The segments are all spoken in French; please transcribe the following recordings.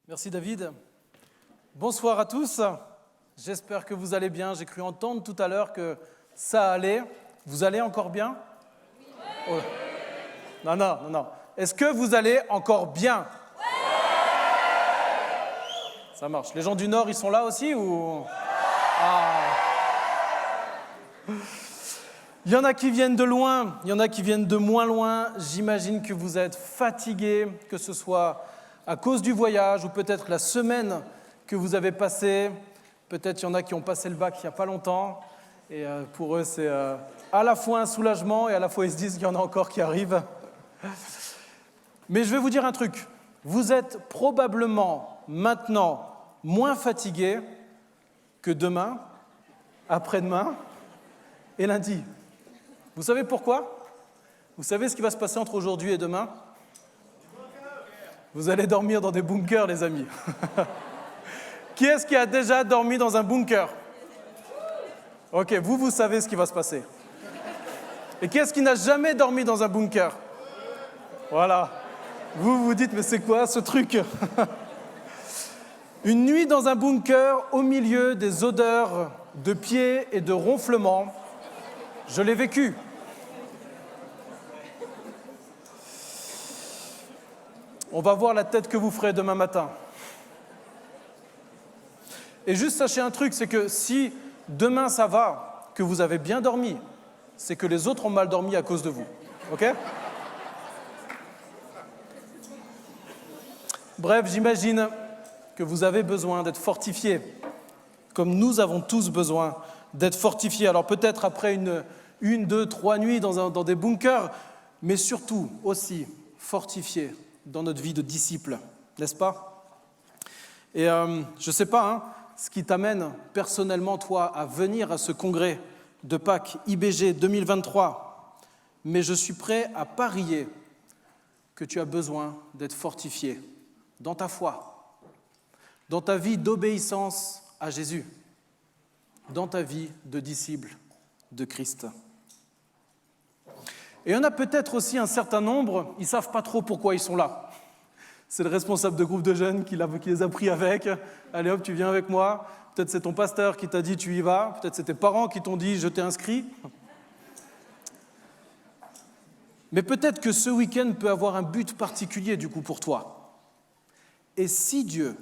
Merci David. Bonsoir à tous. J'espère que vous allez bien. J'ai cru entendre tout à l'heure que ça allait. Vous allez encore bien ? Oh. Non. Est-ce que vous allez encore bien ? Ça marche. Les gens du Nord, ils sont là aussi ou... Il y en a qui viennent de loin, il y en a qui viennent de moins loin. J'imagine que vous êtes fatigués, que ce soit à cause du voyage ou peut-être la semaine que vous avez passée. Peut-être il y en a qui ont passé le bac il n'y a pas longtemps. Et pour eux, c'est à la fois un soulagement et à la fois ils se disent qu'il y en a encore qui arrivent. Mais je vais vous dire un truc. Vous êtes probablement maintenant moins fatigués que demain, après-demain et lundi. Vous savez pourquoi ? Vous savez ce qui va se passer entre aujourd'hui et demain ? Vous allez dormir dans des bunkers, les amis. Qui est-ce qui a déjà dormi dans un bunker ? Ok, vous savez ce qui va se passer. Et qui est-ce qui n'a jamais dormi dans un bunker ? Voilà. Vous vous dites, mais c'est quoi ce truc ? Une nuit dans un bunker, au milieu des odeurs de pieds et de ronflements, je l'ai vécu. On va voir la tête que vous ferez demain matin. Et juste sachez un truc, c'est que si demain ça va, que vous avez bien dormi, c'est que les autres ont mal dormi à cause de vous. Ok ? Bref, j'imagine que vous avez besoin d'être fortifiés, comme nous avons tous besoin d'être fortifiés. Alors peut-être après une, 2, 3 nuits dans des bunkers, mais surtout aussi fortifiés dans notre vie de disciple, n'est-ce pas ? Et je ne sais pas, ce qui t'amène personnellement, toi, à venir à ce congrès de Pâques IBG 2023, mais je suis prêt à parier que tu as besoin d'être fortifié dans ta foi, dans ta vie d'obéissance à Jésus, dans ta vie de disciple de Christ. Et il y en a peut-être aussi un certain nombre, ils ne savent pas trop pourquoi ils sont là. C'est le responsable de groupe de jeunes qui les a pris avec. Allez hop, tu viens avec moi. Peut-être c'est ton pasteur qui t'a dit tu y vas. Peut-être c'est tes parents qui t'ont dit je t'ai inscrit. Mais peut-être que ce week-end peut avoir un but particulier du coup pour toi. Et si Dieu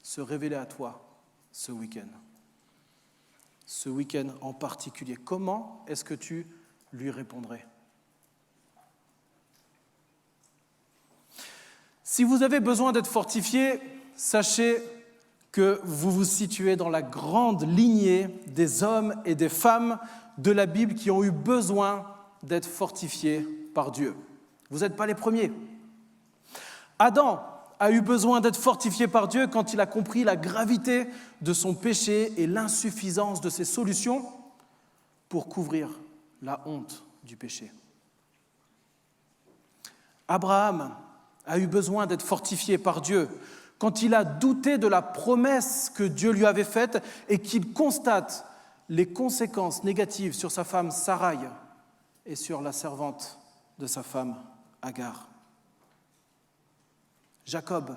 se révélait à toi ce week-end en particulier, comment est-ce que tu lui répondrais ? Si vous avez besoin d'être fortifié, sachez que vous vous situez dans la grande lignée des hommes et des femmes de la Bible qui ont eu besoin d'être fortifiés par Dieu. Vous n'êtes pas les premiers. Adam a eu besoin d'être fortifié par Dieu quand il a compris la gravité de son péché et l'insuffisance de ses solutions pour couvrir la honte du péché. Abraham a eu besoin d'être fortifié par Dieu quand il a douté de la promesse que Dieu lui avait faite et qu'il constate les conséquences négatives sur sa femme Sarai et sur la servante de sa femme Agar. Jacob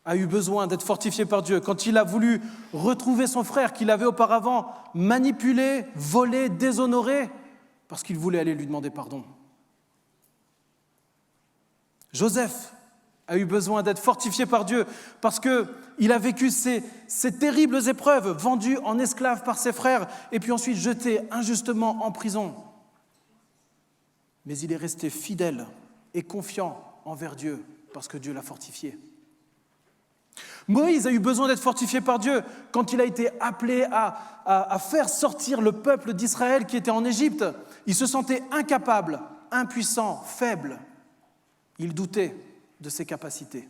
a eu besoin d'être fortifié par Dieu quand il a voulu retrouver son frère qu'il avait auparavant manipulé, volé, déshonoré, parce qu'il voulait aller lui demander pardon. Joseph a eu besoin d'être fortifié par Dieu parce qu'il a vécu ces terribles épreuves, vendu en esclave par ses frères et puis ensuite jeté injustement en prison. Mais il est resté fidèle et confiant envers Dieu parce que Dieu l'a fortifié. Moïse a eu besoin d'être fortifié par Dieu quand il a été appelé à faire sortir le peuple d'Israël qui était en Égypte. Il se sentait incapable, impuissant, faible. Il doutait de ses capacités.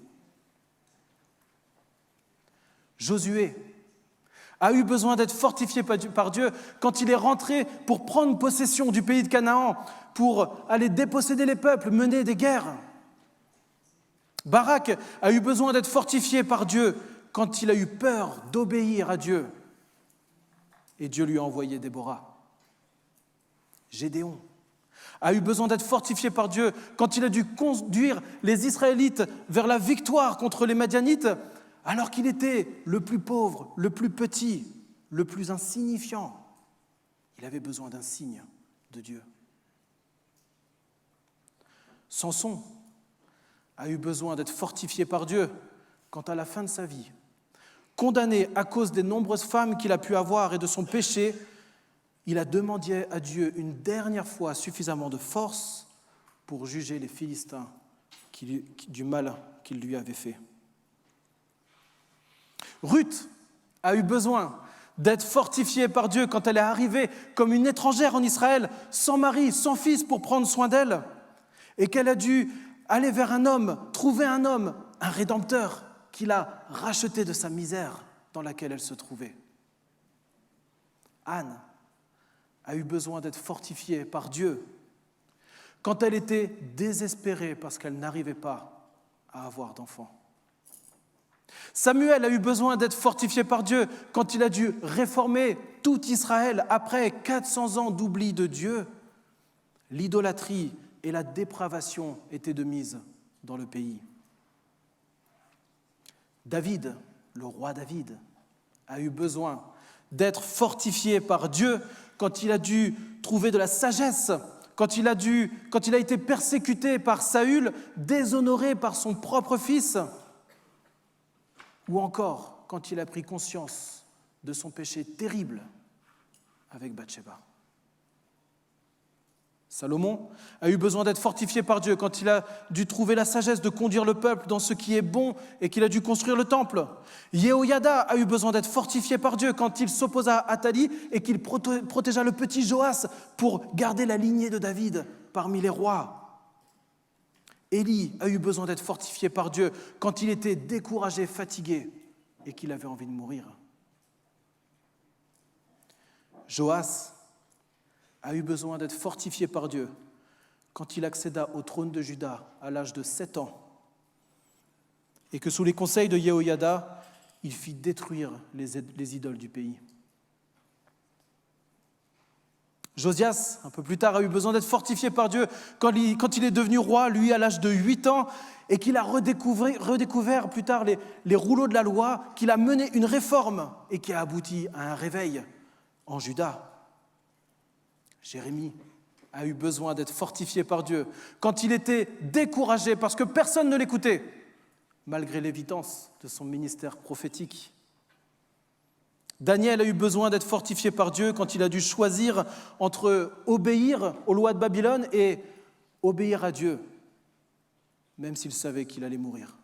Josué a eu besoin d'être fortifié par Dieu quand il est rentré pour prendre possession du pays de Canaan, pour aller déposséder les peuples, mener des guerres. Barak a eu besoin d'être fortifié par Dieu quand il a eu peur d'obéir à Dieu. Et Dieu lui a envoyé Déborah. Gédéon a eu besoin d'être fortifié par Dieu quand il a dû conduire les Israélites vers la victoire contre les Madianites, alors qu'il était le plus pauvre, le plus petit, le plus insignifiant. Il avait besoin d'un signe de Dieu. Samson a eu besoin d'être fortifié par Dieu quand à la fin de sa vie, condamné à cause des nombreuses femmes qu'il a pu avoir et de son péché, il a demandé à Dieu une dernière fois suffisamment de force pour juger les Philistins du mal qu'ils lui avaient fait. Ruth a eu besoin d'être fortifiée par Dieu quand elle est arrivée comme une étrangère en Israël, sans mari, sans fils pour prendre soin d'elle, et qu'elle a dû aller vers un homme, trouver un homme, un rédempteur, qui l'a rachetée de sa misère dans laquelle elle se trouvait. Anne a eu besoin d'être fortifiée par Dieu quand elle était désespérée parce qu'elle n'arrivait pas à avoir d'enfant. Samuel a eu besoin d'être fortifié par Dieu quand il a dû réformer tout Israël après 400 ans d'oubli de Dieu. L'idolâtrie et la dépravation étaient de mise dans le pays. David, le roi David, a eu besoin d'être fortifié par Dieu quand il a dû trouver de la sagesse, quand il a été persécuté par Saül, déshonoré par son propre fils, ou encore quand il a pris conscience de son péché terrible avec Bathsheba. Salomon a eu besoin d'être fortifié par Dieu quand il a dû trouver la sagesse de conduire le peuple dans ce qui est bon et qu'il a dû construire le temple. Yehoyada a eu besoin d'être fortifié par Dieu quand il s'opposa à Athalie et qu'il protégea le petit Joas pour garder la lignée de David parmi les rois. Élie a eu besoin d'être fortifié par Dieu quand il était découragé, fatigué et qu'il avait envie de mourir. Joas a eu besoin d'être fortifié par Dieu quand il accéda au trône de Juda à l'âge de 7 ans et que sous les conseils de Yehoyada, il fit détruire les idoles du pays. Josias, un peu plus tard, a eu besoin d'être fortifié par Dieu quand il est devenu roi, lui, à l'âge de 8 ans, et qu'il a redécouvert plus tard les rouleaux de la loi, qu'il a mené une réforme et qui a abouti à un réveil en Juda. Jérémie a eu besoin d'être fortifié par Dieu quand il était découragé parce que personne ne l'écoutait, malgré l'évidence de son ministère prophétique. Daniel a eu besoin d'être fortifié par Dieu quand il a dû choisir entre obéir aux lois de Babylone et obéir à Dieu, même s'il savait qu'il allait mourir.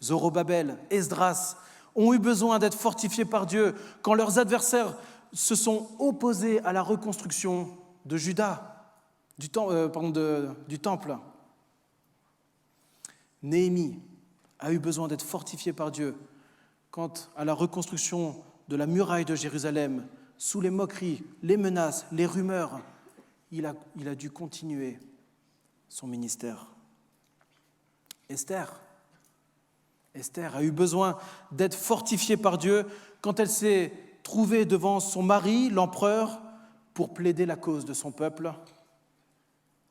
Zorobabel, Esdras ont eu besoin d'être fortifiés par Dieu quand leurs adversaires se sont opposés à la reconstruction de Juda, du temple. Néhémie a eu besoin d'être fortifié par Dieu quand, à la reconstruction de la muraille de Jérusalem, sous les moqueries, les menaces, les rumeurs, il a dû continuer son ministère. Esther a eu besoin d'être fortifiée par Dieu quand elle s'est trouvée devant son mari, l'empereur, pour plaider la cause de son peuple.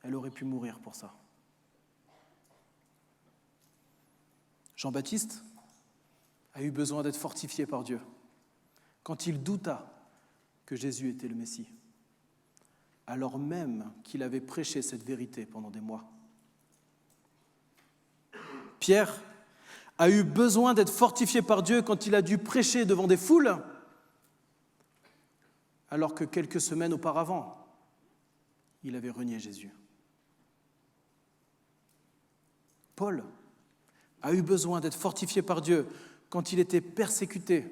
Elle aurait pu mourir pour ça. Jean-Baptiste a eu besoin d'être fortifié par Dieu quand il douta que Jésus était le Messie, alors même qu'il avait prêché cette vérité pendant des mois. Pierre a eu besoin d'être fortifié par Dieu quand il a dû prêcher devant des foules, alors que quelques semaines auparavant, il avait renié Jésus. Paul a eu besoin d'être fortifié par Dieu quand il était persécuté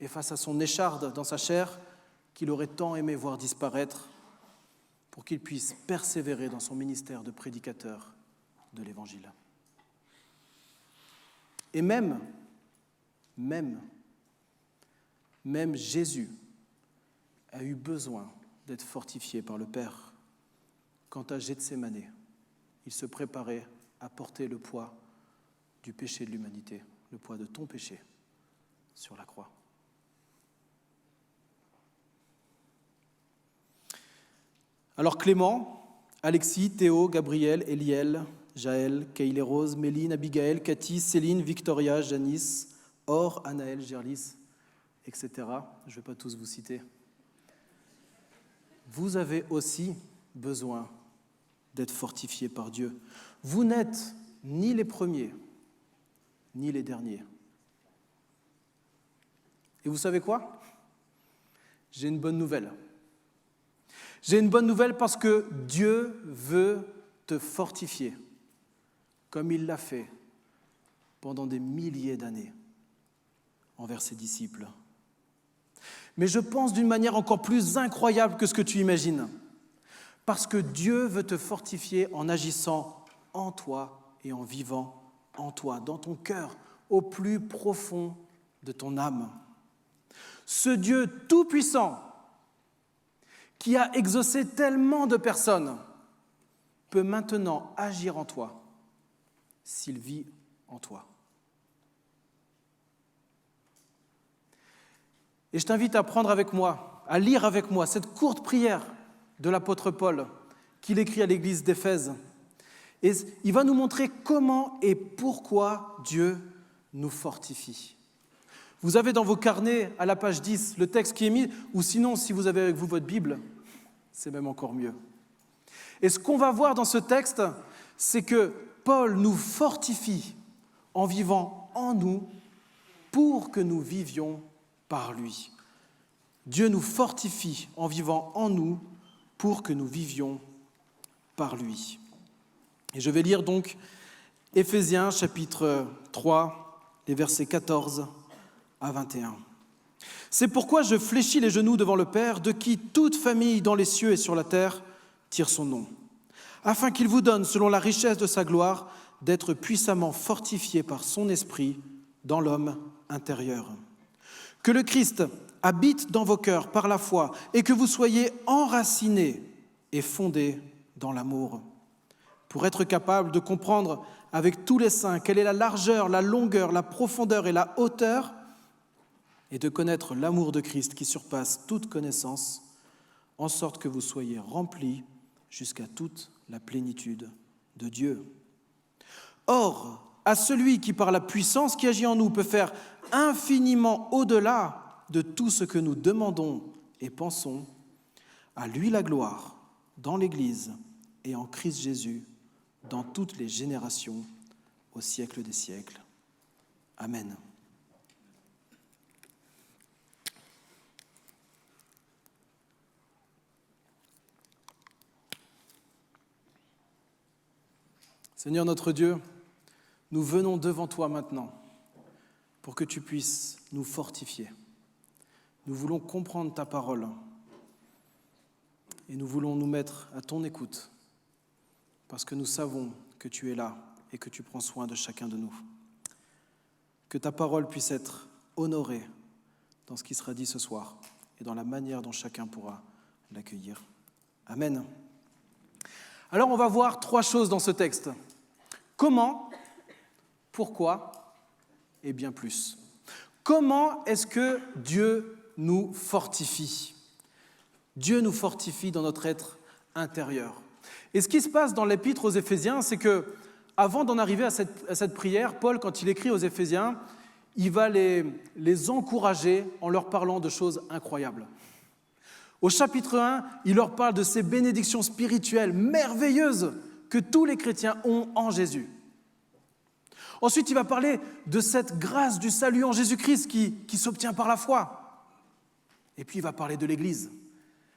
et face à son écharde dans sa chair qu'il aurait tant aimé voir disparaître pour qu'il puisse persévérer dans son ministère de prédicateur de l'Évangile. Et même Jésus a eu besoin d'être fortifié par le Père quand à Gethsémane, il se préparait à porter le poids du péché de l'humanité, le poids de ton péché sur la croix. Alors Clément, Alexis, Théo, Gabriel, Eliel, Jaël, Kayle, Rose, Méline, Abigail, Cathy, Céline, Victoria, Janice, Or, Anaël, Gerlis, etc. Je ne vais pas tous vous citer. Vous avez aussi besoin d'être fortifiés par Dieu. Vous n'êtes ni les premiers, ni les derniers. Et vous savez quoi ? J'ai une bonne nouvelle. J'ai une bonne nouvelle parce que Dieu veut te fortifier, comme il l'a fait pendant des milliers d'années envers ses disciples. Mais je pense d'une manière encore plus incroyable que ce que tu imagines, parce que Dieu veut te fortifier en agissant en toi et en vivant en toi, dans ton cœur, au plus profond de ton âme. Ce Dieu tout-puissant, qui a exaucé tellement de personnes, peut maintenant agir en toi s'il vit en toi. Et je t'invite à prendre avec moi, à lire avec moi cette courte prière de l'apôtre Paul qu'il écrit à l'église d'Éphèse. Et il va nous montrer comment et pourquoi Dieu nous fortifie. Vous avez dans vos carnets, à la page 10, le texte qui est mis, ou sinon, si vous avez avec vous votre Bible, c'est même encore mieux. Et ce qu'on va voir dans ce texte, c'est que Paul nous fortifie en vivant en nous pour que nous vivions par lui. Dieu nous fortifie en vivant en nous pour que nous vivions par lui. Et je vais lire donc Éphésiens chapitre 3, les versets 14 à 21. « C'est pourquoi je fléchis les genoux devant le Père, de qui toute famille dans les cieux et sur la terre tire son nom, afin qu'il vous donne, selon la richesse de sa gloire, d'être puissamment fortifié par son esprit dans l'homme intérieur. Que le Christ habite dans vos cœurs par la foi et que vous soyez enracinés et fondés dans l'amour, pour être capable de comprendre avec tous les saints quelle est la largeur, la longueur, la profondeur et la hauteur, et de connaître l'amour de Christ qui surpasse toute connaissance, en sorte que vous soyez remplis jusqu'à toute la plénitude de Dieu. Or, à celui qui, par la puissance qui agit en nous, peut faire infiniment au-delà de tout ce que nous demandons et pensons, à lui la gloire dans l'Église et en Christ Jésus, dans toutes les générations, au siècle des siècles. Amen. Seigneur notre Dieu, nous venons devant toi maintenant pour que tu puisses nous fortifier. Nous voulons comprendre ta parole et nous voulons nous mettre à ton écoute parce que nous savons que tu es là et que tu prends soin de chacun de nous. Que ta parole puisse être honorée dans ce qui sera dit ce soir et dans la manière dont chacun pourra l'accueillir. Amen. Alors on va voir 3 choses dans ce texte. Comment, pourquoi et bien plus. Comment est-ce que Dieu nous fortifie ? Dieu nous fortifie dans notre être intérieur. Et ce qui se passe dans l'épître aux Éphésiens, c'est que avant d'en arriver à cette prière, Paul, quand il écrit aux Éphésiens, il va les encourager en leur parlant de choses incroyables. Au chapitre 1, il leur parle de ces bénédictions spirituelles merveilleuses que tous les chrétiens ont en Jésus. Ensuite, il va parler de cette grâce du salut en Jésus-Christ qui s'obtient par la foi. Et puis, il va parler de l'Église,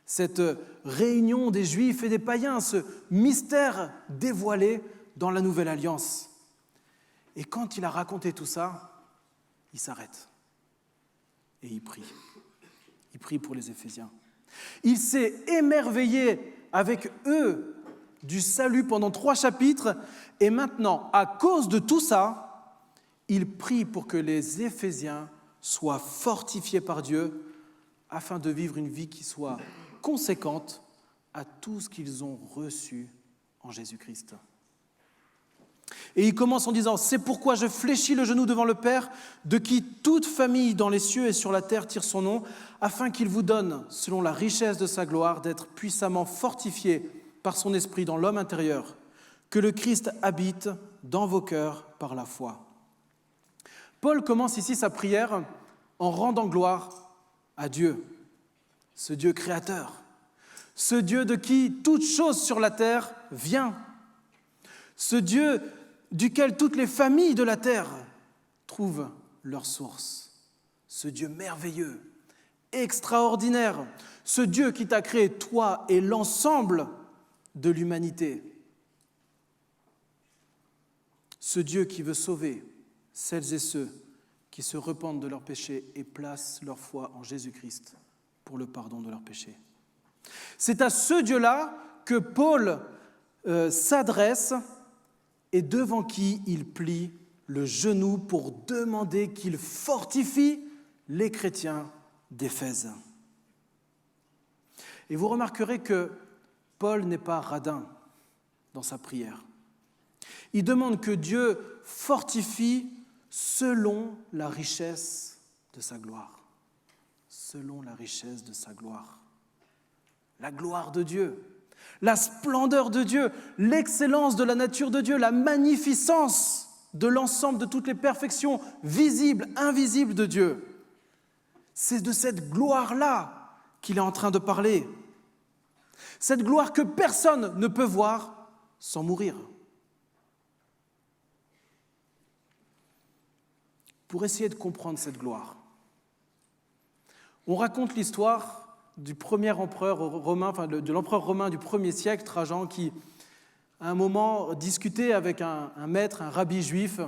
cette réunion des Juifs et des païens, ce mystère dévoilé dans la Nouvelle Alliance. Et quand il a raconté tout ça, il s'arrête et il prie. Il prie pour les Éphésiens. Il s'est émerveillé avec eux du salut pendant 3 chapitres et maintenant, à cause de tout ça, il prie pour que les Éphésiens soient fortifiés par Dieu afin de vivre une vie qui soit conséquente à tout ce qu'ils ont reçu en Jésus-Christ. Et il commence en disant « C'est pourquoi je fléchis le genou devant le Père, de qui toute famille dans les cieux et sur la terre tire son nom, afin qu'il vous donne, selon la richesse de sa gloire, d'être puissamment fortifiés par son esprit dans l'homme intérieur, que le Christ habite dans vos cœurs par la foi. » Paul commence ici sa prière en rendant gloire à Dieu, ce Dieu créateur, ce Dieu de qui toute chose sur la terre vient, ce Dieu duquel toutes les familles de la terre trouvent leur source, ce Dieu merveilleux, extraordinaire, ce Dieu qui t'a créé, toi et l'ensemble de l'humanité, ce Dieu qui veut sauver celles et ceux qui se repentent de leurs péchés et placent leur foi en Jésus-Christ pour le pardon de leurs péchés. C'est à ce Dieu-là que Paul s'adresse et devant qui il plie le genou pour demander qu'il fortifie les chrétiens d'Éphèse. Et vous remarquerez que Paul n'est pas radin dans sa prière. Il demande que Dieu fortifie selon la richesse de sa gloire. Selon la richesse de sa gloire. La gloire de Dieu, la splendeur de Dieu, l'excellence de la nature de Dieu, la magnificence de l'ensemble de toutes les perfections visibles, invisibles de Dieu. C'est de cette gloire-là qu'il est en train de parler. Cette gloire que personne ne peut voir sans mourir. Pour essayer de comprendre cette gloire, on raconte l'histoire du premier empereur romain, de l'empereur romain du 1er siècle, Trajan, qui, à un moment, discutait avec un maître, un rabbi juif,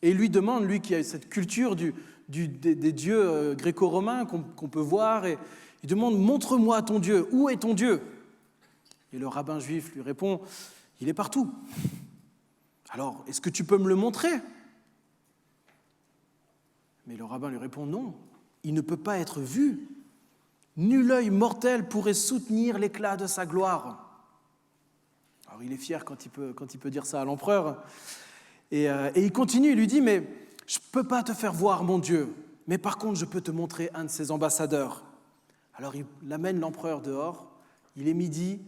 et il lui demande, lui qui a cette culture des dieux gréco-romains qu'on peut voir, et il demande « Montre-moi ton Dieu, où est ton Dieu ?» Et le rabbin juif lui répond « Il est partout. Alors, est-ce que tu peux me le montrer ?» Mais le rabbin lui répond « Non, il ne peut pas être vu. Nul œil mortel pourrait soutenir l'éclat de sa gloire. » Alors il est fier quand il peut dire ça à l'empereur. Et il continue, il lui dit « Mais je ne peux pas te faire voir mon Dieu, mais par contre je peux te montrer un de ses ambassadeurs. » Alors il amène l'empereur dehors, il est midi,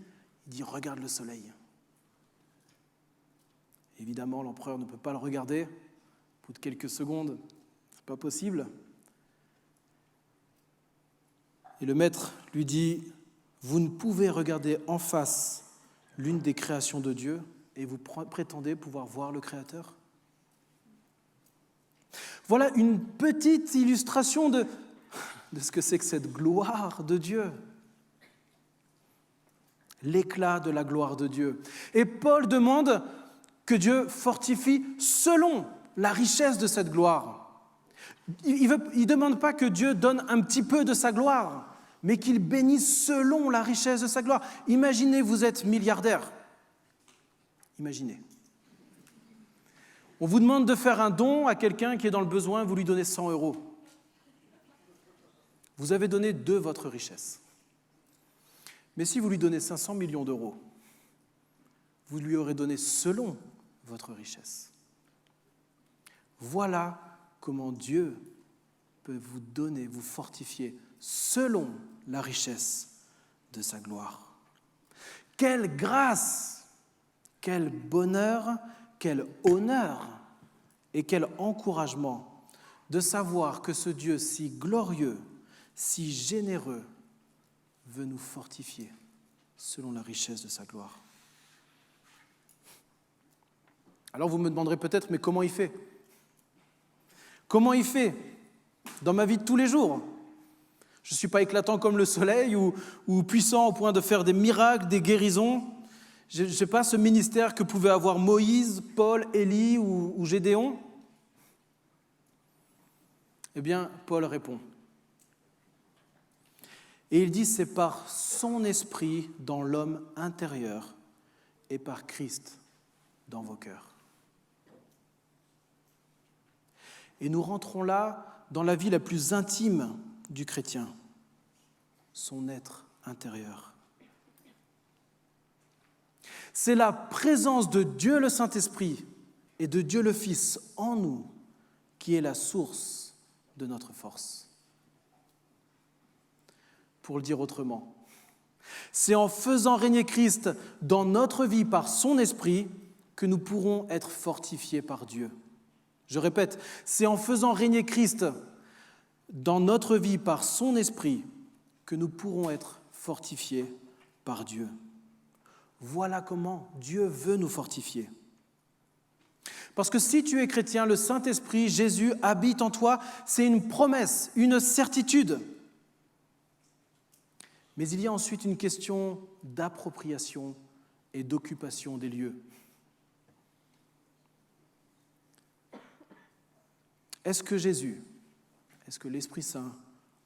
il dit « Regarde le soleil. » Évidemment, l'empereur ne peut pas le regarder. Au bout de quelques secondes, c'est pas possible. Et le maître lui dit « Vous ne pouvez regarder en face l'une des créations de Dieu et vous prétendez pouvoir voir le Créateur ?» Voilà une petite illustration de ce que c'est que cette gloire de Dieu. L'éclat de la gloire de Dieu. Et Paul demande que Dieu fortifie selon la richesse de cette gloire. Il ne demande pas que Dieu donne un petit peu de sa gloire, mais qu'il bénisse selon la richesse de sa gloire. Imaginez, vous êtes milliardaire. Imaginez. On vous demande de faire un don à quelqu'un qui est dans le besoin, vous lui donnez 100 €. Vous avez donné de votre richesse. Mais si vous lui donnez 500 millions d'euros, vous lui aurez donné selon votre richesse. Voilà comment Dieu peut vous donner, vous fortifier selon la richesse de sa gloire. Quelle grâce, quel bonheur, quel honneur et quel encouragement de savoir que ce Dieu si glorieux, si généreux, veut nous fortifier selon la richesse de sa gloire. Alors vous me demanderez peut-être, mais comment il fait ? Comment il fait dans ma vie de tous les jours ? Je ne suis pas éclatant comme le soleil ou puissant au point de faire des miracles, des guérisons. Je ne sais pas ce ministère que pouvaient avoir Moïse, Paul, Élie ou Gédéon. Eh bien, Paul répond. Et il dit, c'est par son esprit dans l'homme intérieur et par Christ dans vos cœurs. Et nous rentrons là dans la vie la plus intime du chrétien, son être intérieur. C'est la présence de Dieu le Saint-Esprit et de Dieu le Fils en nous qui est la source de notre force. Pour le dire autrement, c'est en faisant régner Christ dans notre vie par son Esprit que nous pourrons être fortifiés par Dieu. Je répète, c'est en faisant régner Christ dans notre vie par son Esprit que nous pourrons être fortifiés par Dieu. Voilà comment Dieu veut nous fortifier. Parce que si tu es chrétien, le Saint-Esprit, Jésus, habite en toi, c'est une promesse, une certitude. Mais il y a ensuite une question d'appropriation et d'occupation des lieux. Est-ce que Jésus, est-ce que l'Esprit Saint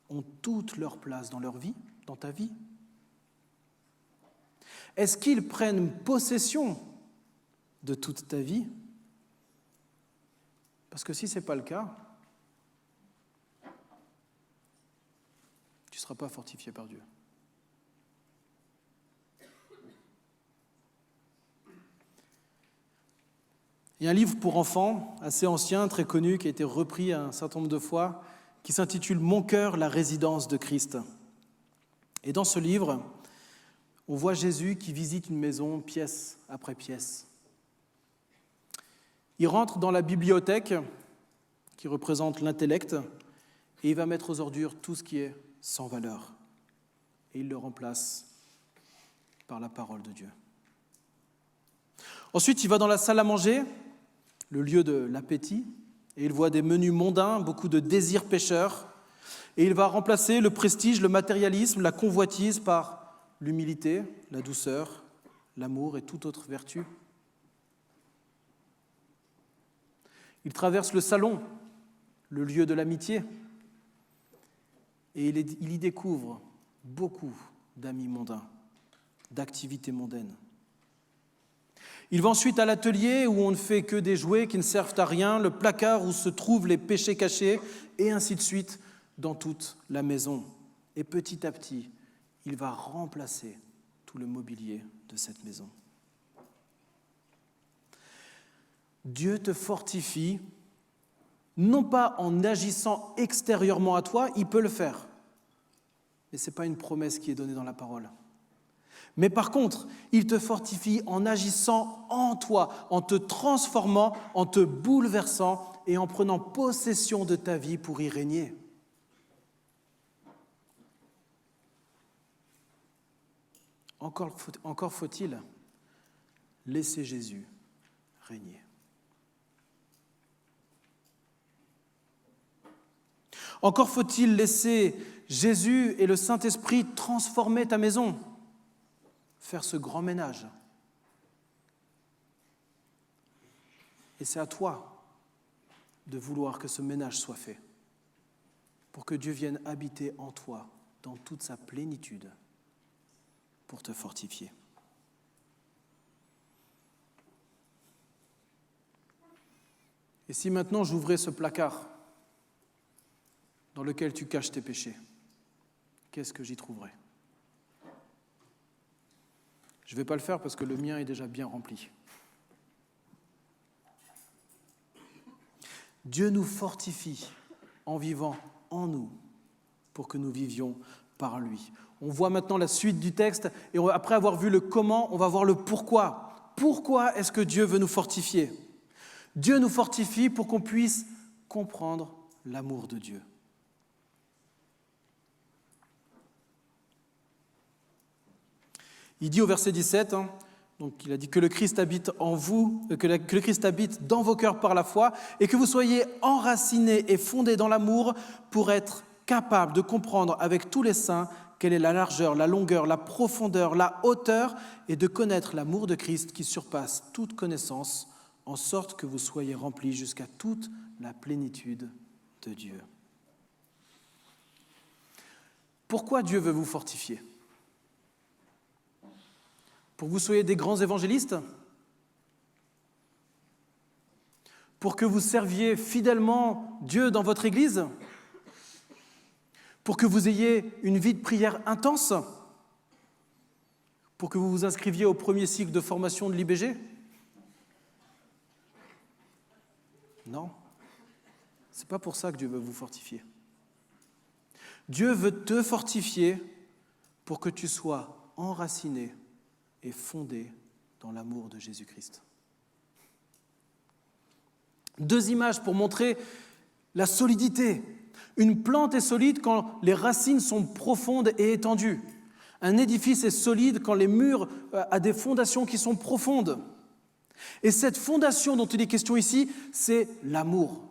ont toute leur place dans leur vie, dans ta vie ? Est-ce qu'ils prennent possession de toute ta vie ? Parce que si ce n'est pas le cas, tu ne seras pas fortifié par Dieu. Il y a un livre pour enfants, assez ancien, très connu, qui a été repris un certain nombre de fois, qui s'intitule « Mon cœur, la résidence de Christ ». Et dans ce livre, on voit Jésus qui visite une maison pièce après pièce. Il rentre dans la bibliothèque, qui représente l'intellect, et il va mettre aux ordures tout ce qui est sans valeur. Et il le remplace par la parole de Dieu. Ensuite, il va dans la salle à manger, le lieu de l'appétit, et il voit des menus mondains, beaucoup de désirs pécheurs, et il va remplacer le prestige, le matérialisme, la convoitise par l'humilité, la douceur, l'amour et toute autre vertu. Il traverse le salon, le lieu de l'amitié, et il y découvre beaucoup d'amis mondains, d'activités mondaines. Il va ensuite à l'atelier où on ne fait que des jouets qui ne servent à rien, le placard où se trouvent les péchés cachés, et ainsi de suite dans toute la maison. Et petit à petit, il va remplacer tout le mobilier de cette maison. Dieu te fortifie, non pas en agissant extérieurement à toi, il peut le faire, mais ce n'est pas une promesse qui est donnée dans la parole. Mais par contre, il te fortifie en agissant en toi, en te transformant, en te bouleversant et en prenant possession de ta vie pour y régner. Encore faut-il laisser Jésus régner. Encore faut-il laisser Jésus et le Saint-Esprit transformer ta maison, faire ce grand ménage. Et c'est à toi de vouloir que ce ménage soit fait, pour que Dieu vienne habiter en toi dans toute sa plénitude, pour te fortifier. Et si maintenant j'ouvrais ce placard dans lequel tu caches tes péchés, qu'est-ce que j'y trouverais ? Je ne vais pas le faire parce que le mien est déjà bien rempli. Dieu nous fortifie en vivant en nous pour que nous vivions par lui. On voit maintenant la suite du texte et après avoir vu le comment, on va voir le pourquoi. Pourquoi est-ce que Dieu veut nous fortifier ? Dieu nous fortifie pour qu'on puisse comprendre l'amour de Dieu. Il dit au verset 17, donc il a dit que le Christ habite en vous, que le Christ habite dans vos cœurs par la foi, et que vous soyez enracinés et fondés dans l'amour pour être capables de comprendre avec tous les saints quelle est la largeur, la longueur, la profondeur, la hauteur, et de connaître l'amour de Christ qui surpasse toute connaissance, en sorte que vous soyez remplis jusqu'à toute la plénitude de Dieu. Pourquoi Dieu veut vous fortifier ? Pour que vous soyez des grands évangélistes ? Pour que vous serviez fidèlement Dieu dans votre Église ? Pour que vous ayez une vie de prière intense ? pour que vous vous inscriviez au premier cycle de formation de l'IBG? Non. Ce n'est pas pour ça que Dieu veut vous fortifier. Dieu veut te fortifier pour que tu sois enraciné et fondé dans l'amour de Jésus-Christ. 2 images pour montrer la solidité. Une plante est solide quand les racines sont profondes et étendues. Un édifice est solide quand les murs ont des fondations qui sont profondes. Et cette fondation dont il est question ici, c'est l'amour.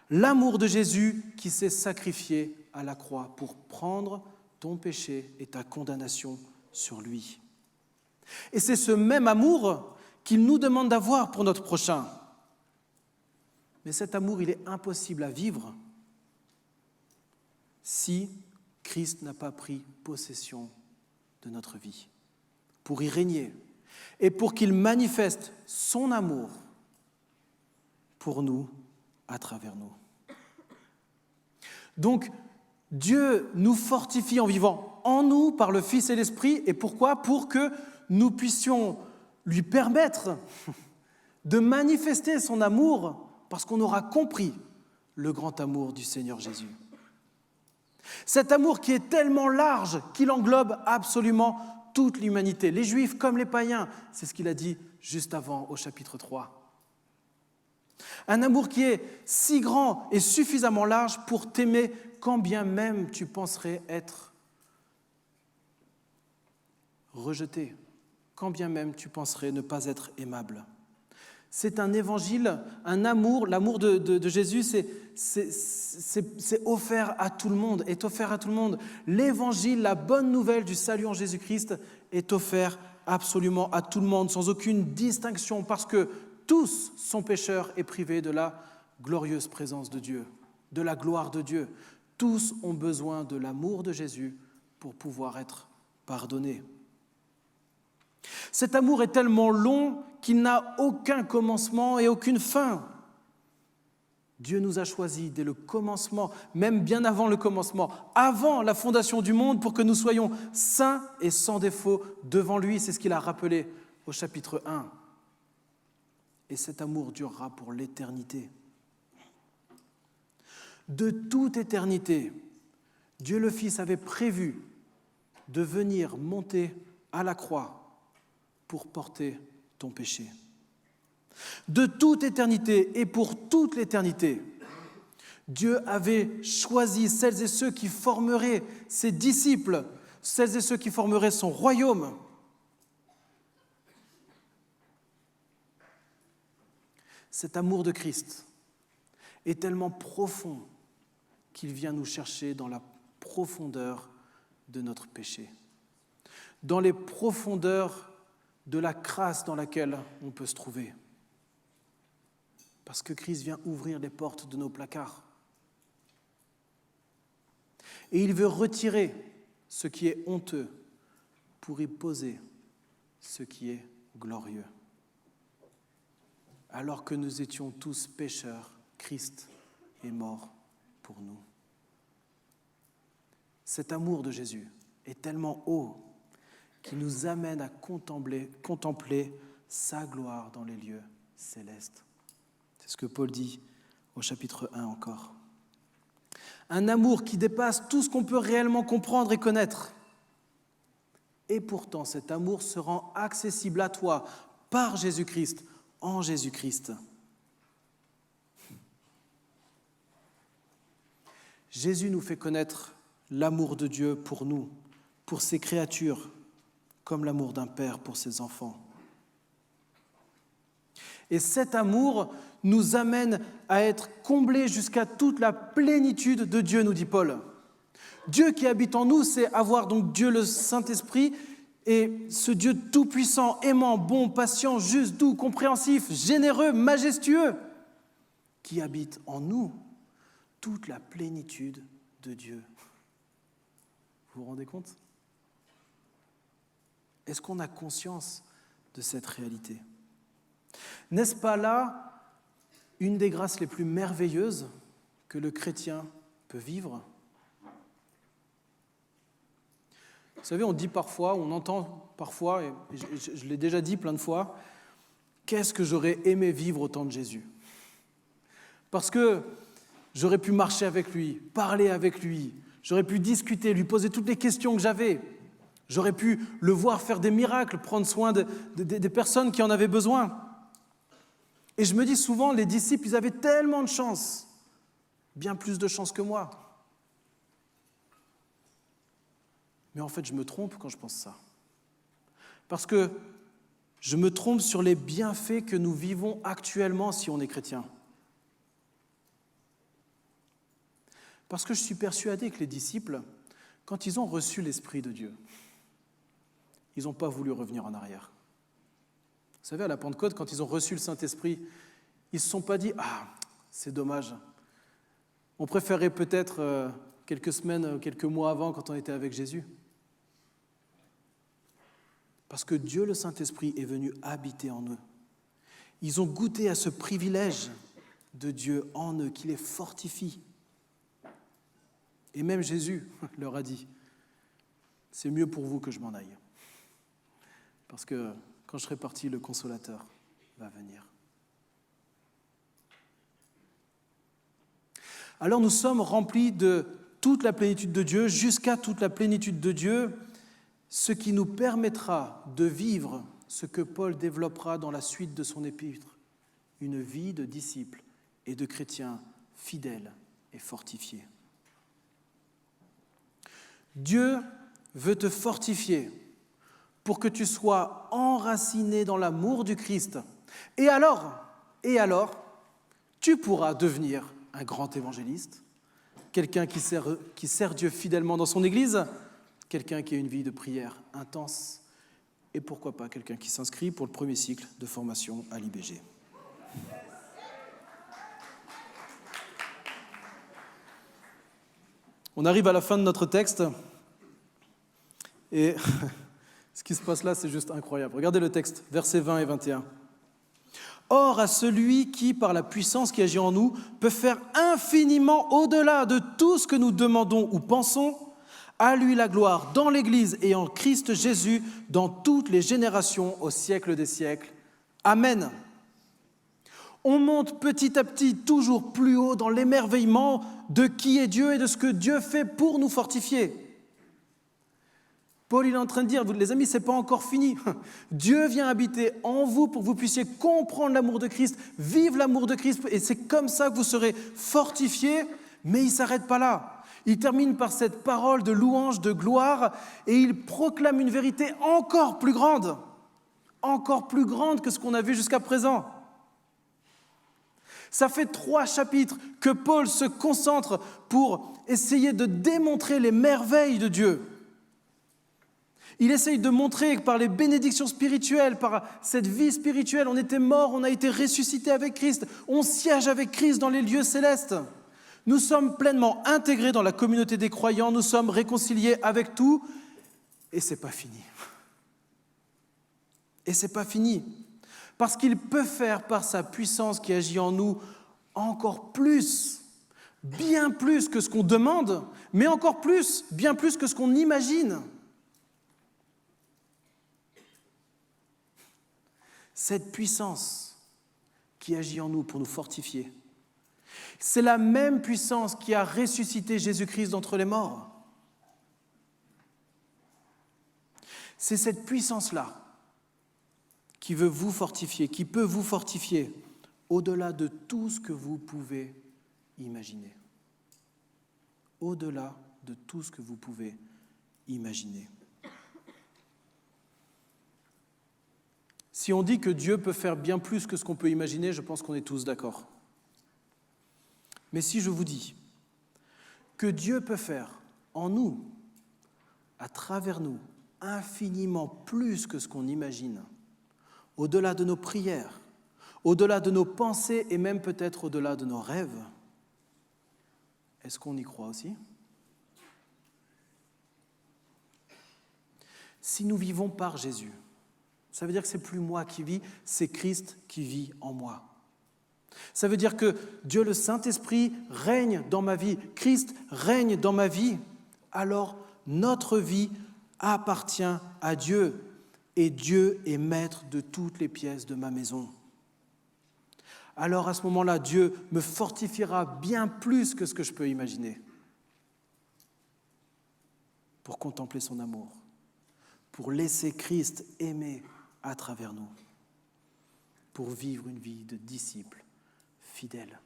L'amour de Jésus qui s'est sacrifié à la croix pour prendre ton péché et ta condamnation sur lui. Et c'est ce même amour qu'il nous demande d'avoir pour notre prochain. Mais cet amour, il est impossible à vivre si Christ n'a pas pris possession de notre vie, pour y régner et pour qu'il manifeste son amour pour nous, à travers nous. Donc, Dieu nous fortifie en vivant en nous par le Fils et l'Esprit. Et pourquoi ? Pour que nous puissions lui permettre de manifester son amour parce qu'on aura compris le grand amour du Seigneur Jésus. Cet amour qui est tellement large qu'il englobe absolument toute l'humanité, les Juifs comme les païens, c'est ce qu'il a dit juste avant au chapitre 3. Un amour qui est si grand et suffisamment large pour t'aimer quand bien même tu penserais être rejeté, quand bien même tu penserais ne pas être aimable. C'est un évangile, un amour, l'amour de Jésus, c'est offert à tout le monde, est offert à tout le monde. L'évangile, la bonne nouvelle du salut en Jésus-Christ est offert absolument à tout le monde, sans aucune distinction, parce que tous sont pécheurs et privés de la glorieuse présence de Dieu, de la gloire de Dieu. Tous ont besoin de l'amour de Jésus pour pouvoir être pardonnés. Cet amour est tellement long qu'il n'a aucun commencement et aucune fin. Dieu nous a choisis dès le commencement, même bien avant le commencement, avant la fondation du monde, pour que nous soyons saints et sans défaut devant lui. C'est ce qu'il a rappelé au chapitre 1. Et cet amour durera pour l'éternité. De toute éternité, Dieu le Fils avait prévu de venir monter à la croix pour porter ton péché. De toute éternité et pour toute l'éternité, Dieu avait choisi celles et ceux qui formeraient ses disciples, celles et ceux qui formeraient son royaume. Cet amour de Christ est tellement profond qu'il vient nous chercher dans la profondeur de notre péché, dans les profondeurs de la crasse dans laquelle on peut se trouver. Parce que Christ vient ouvrir les portes de nos placards. Et il veut retirer ce qui est honteux pour y poser ce qui est glorieux. Alors que nous étions tous pécheurs, Christ est mort pour nous. Cet amour de Jésus est tellement haut qu'il nous amène à contempler sa gloire dans les lieux célestes. C'est ce que Paul dit au chapitre 1 encore. Un amour qui dépasse tout ce qu'on peut réellement comprendre et connaître. Et pourtant, cet amour se rend accessible à toi par Jésus-Christ, en Jésus-Christ. Jésus nous fait connaître l'amour de Dieu pour nous, pour ses créatures, comme l'amour d'un père pour ses enfants. Et cet amour nous amène à être comblés jusqu'à toute la plénitude de Dieu, nous dit Paul. Dieu qui habite en nous, c'est avoir donc Dieu le Saint-Esprit, et ce Dieu tout-puissant, aimant, bon, patient, juste, doux, compréhensif, généreux, majestueux, qui habite en nous toute la plénitude de Dieu. Vous vous rendez compte ? Est-ce qu'on a conscience de cette réalité ? N'est-ce pas là une des grâces les plus merveilleuses que le chrétien peut vivre ? Vous savez, on dit parfois, on entend parfois, et je l'ai déjà dit plein de fois, qu'est-ce que j'aurais aimé vivre au temps de Jésus? Parce que j'aurais pu marcher avec lui, parler avec lui, j'aurais pu discuter, lui poser toutes les questions que j'avais. J'aurais pu le voir faire des miracles, prendre soin des personnes qui en avaient besoin. Et je me dis souvent, les disciples, ils avaient tellement de chance, bien plus de chance que moi. Mais en fait, je me trompe quand je pense ça. Parce que je me trompe sur les bienfaits que nous vivons actuellement si on est chrétien. Parce que je suis persuadé que les disciples, quand ils ont reçu l'Esprit de Dieu, ils n'ont pas voulu revenir en arrière. Vous savez, à la Pentecôte, quand ils ont reçu le Saint-Esprit, ils ne se sont pas dit « Ah, c'est dommage. On préférait peut-être quelques semaines, quelques mois avant quand on était avec Jésus. » Parce que Dieu, le Saint-Esprit, est venu habiter en eux. Ils ont goûté à ce privilège de Dieu en eux, qui les fortifie. Et même Jésus leur a dit « C'est mieux pour vous que je m'en aille. Parce que quand je serai parti, le Consolateur va venir. » Alors nous sommes remplis de toute la plénitude de Dieu, jusqu'à toute la plénitude de Dieu, ce qui nous permettra de vivre ce que Paul développera dans la suite de son épître, une vie de disciples et de chrétiens fidèles et fortifiés. Dieu veut te fortifier pour que tu sois enraciné dans l'amour du Christ. Et alors, tu pourras devenir un grand évangéliste, quelqu'un qui sert Dieu fidèlement dans son Église, quelqu'un qui a une vie de prière intense, et pourquoi pas quelqu'un qui s'inscrit pour le premier cycle de formation à l'IBG. On arrive à la fin de notre texte, et ce qui se passe là, c'est juste incroyable. Regardez le texte, versets 20 et 21. « Or, à celui qui, par la puissance qui agit en nous, peut faire infiniment au-delà de tout ce que nous demandons ou pensons, à lui la gloire dans l'Église et en Christ Jésus, dans toutes les générations, au siècle des siècles. Amen. » On monte petit à petit toujours plus haut dans l'émerveillement de qui est Dieu et de ce que Dieu fait pour nous fortifier. Paul, il est en train de dire, les amis, ce n'est pas encore fini. Dieu vient habiter en vous pour que vous puissiez comprendre l'amour de Christ, vivre l'amour de Christ, et c'est comme ça que vous serez fortifiés, mais il ne s'arrête pas là. Il termine par cette parole de louange, de gloire, et il proclame une vérité encore plus grande que ce qu'on a vu jusqu'à présent. Ça fait 3 chapitres que Paul se concentre pour essayer de démontrer les merveilles de Dieu. Il essaye de montrer que par les bénédictions spirituelles, par cette vie spirituelle, on était mort, on a été ressuscité avec Christ, on siège avec Christ dans les lieux célestes. Nous sommes pleinement intégrés dans la communauté des croyants, nous sommes réconciliés avec tout, et ce n'est pas fini. Et ce n'est pas fini, parce qu'il peut faire par sa puissance qui agit en nous encore plus, bien plus que ce qu'on demande, mais encore plus, bien plus que ce qu'on imagine. Cette puissance qui agit en nous pour nous fortifier, c'est la même puissance qui a ressuscité Jésus-Christ d'entre les morts. C'est cette puissance-là qui veut vous fortifier, qui peut vous fortifier au-delà de tout ce que vous pouvez imaginer. Au-delà de tout ce que vous pouvez imaginer. Si on dit que Dieu peut faire bien plus que ce qu'on peut imaginer, je pense qu'on est tous d'accord. Mais si je vous dis que Dieu peut faire en nous, à travers nous, infiniment plus que ce qu'on imagine, au-delà de nos prières, au-delà de nos pensées et même peut-être au-delà de nos rêves, est-ce qu'on y croit aussi ? Si nous vivons par Jésus, ça veut dire que ce n'est plus moi qui vis, c'est Christ qui vit en moi. Ça veut dire que Dieu le Saint-Esprit règne dans ma vie, Christ règne dans ma vie, alors notre vie appartient à Dieu et Dieu est maître de toutes les pièces de ma maison. Alors à ce moment-là, Dieu me fortifiera bien plus que ce que je peux imaginer pour contempler son amour, pour laisser Christ aimer à travers nous, pour vivre une vie de disciple fidèle.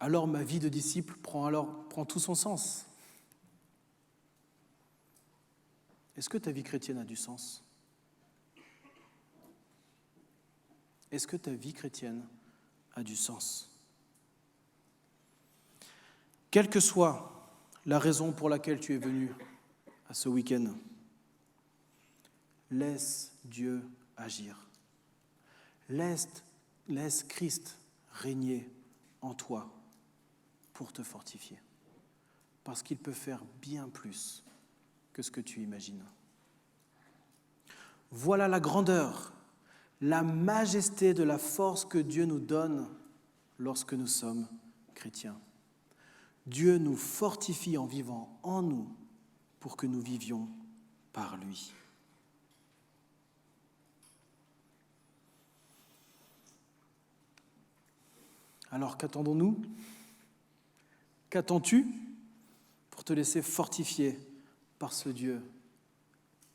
Alors ma vie de disciple prend tout son sens. Est-ce que ta vie chrétienne a du sens ? Est-ce que ta vie chrétienne a du sens ? Quelle que soit la raison pour laquelle tu es venu à ce week-end, laisse Dieu agir. Laisse Christ régner en toi pour te fortifier. Parce qu'il peut faire bien plus que ce que tu imagines. Voilà la grandeur, la majesté de la force que Dieu nous donne lorsque nous sommes chrétiens. Dieu nous fortifie en vivant en nous pour que nous vivions par lui. Alors qu'attendons-nous ? Qu'attends-tu pour te laisser fortifier par ce Dieu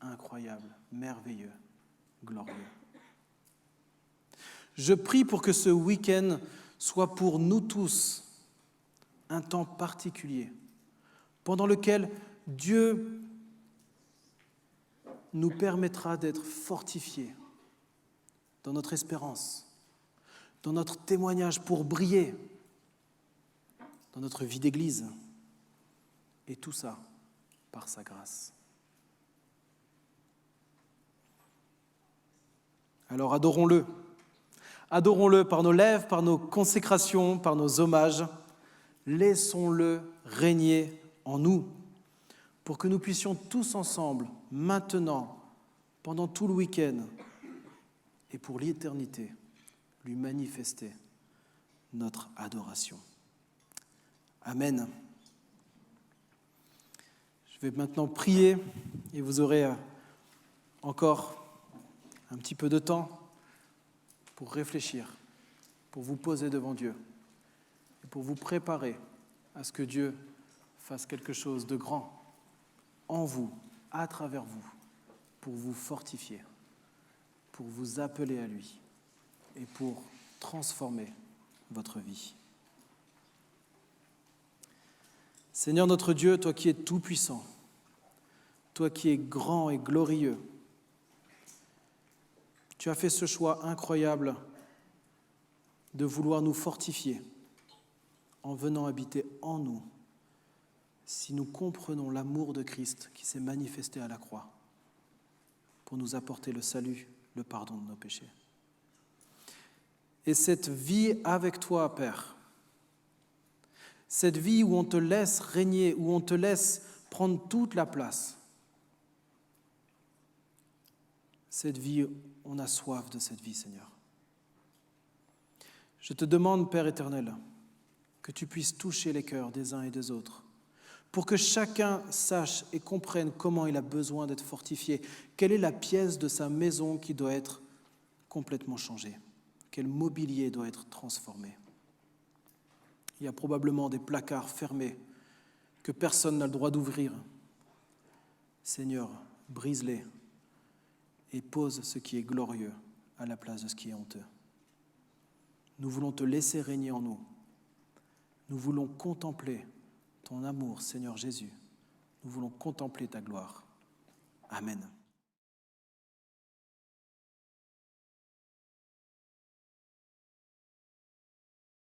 incroyable, merveilleux, glorieux ? Je prie pour que ce week-end soit pour nous tous un temps particulier pendant lequel Dieu nous permettra d'être fortifiés dans notre espérance, dans notre témoignage pour briller, dans notre vie d'église, et tout ça par sa grâce. Alors adorons-le. Adorons-le par nos lèvres, par nos consécrations, par nos hommages. Laissons-le régner en nous pour que nous puissions tous ensemble, maintenant, pendant tout le week-end et pour l'éternité, lui manifester notre adoration. Amen. Je vais maintenant prier et vous aurez encore un petit peu de temps pour réfléchir, pour vous poser devant Dieu et pour vous préparer à ce que Dieu fasse quelque chose de grand en vous, à travers vous, pour vous fortifier, pour vous appeler à lui et pour transformer votre vie. Seigneur notre Dieu, toi qui es tout-puissant, toi qui es grand et glorieux, tu as fait ce choix incroyable de vouloir nous fortifier en venant habiter en nous, si nous comprenons l'amour de Christ qui s'est manifesté à la croix pour nous apporter le salut, le pardon de nos péchés. Et cette vie avec toi, Père, cette vie où on te laisse régner, où on te laisse prendre toute la place, cette vie, on a soif de cette vie, Seigneur. Je te demande, Père éternel, que tu puisses toucher les cœurs des uns et des autres, pour que chacun sache et comprenne comment il a besoin d'être fortifié, quelle est la pièce de sa maison qui doit être complètement changée, quel mobilier doit être transformé. Il y a probablement des placards fermés que personne n'a le droit d'ouvrir. Seigneur, brise-les et pose ce qui est glorieux à la place de ce qui est honteux. Nous voulons te laisser régner en nous. Nous voulons contempler ton amour, Seigneur Jésus. Nous voulons contempler ta gloire. Amen.